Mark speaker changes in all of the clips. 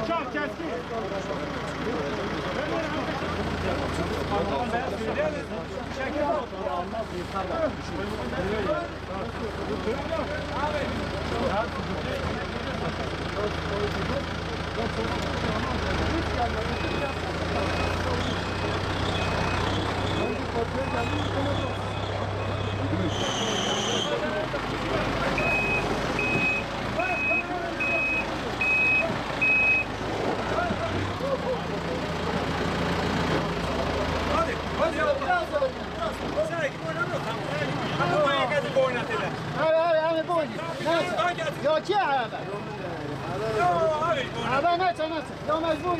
Speaker 1: Uçak keski.
Speaker 2: Hadi ya biraz da. Sen git oynamıyor tamam. Ama buraya gelip oynat hele.
Speaker 3: Abi bu ne? Ya ki abi.
Speaker 2: Yo abi.
Speaker 3: Abi ne çanası? Ya mecbur.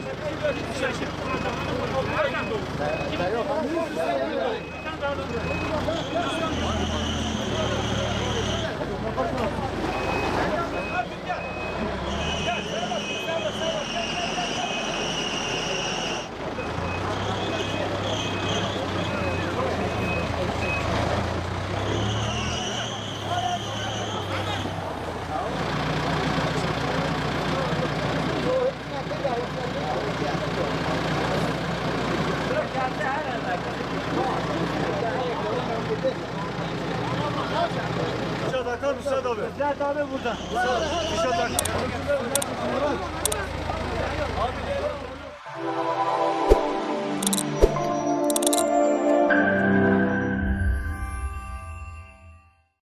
Speaker 1: Müsaade akar Müsaade abi.
Speaker 3: Müsaade abi burada.
Speaker 1: Müsaade.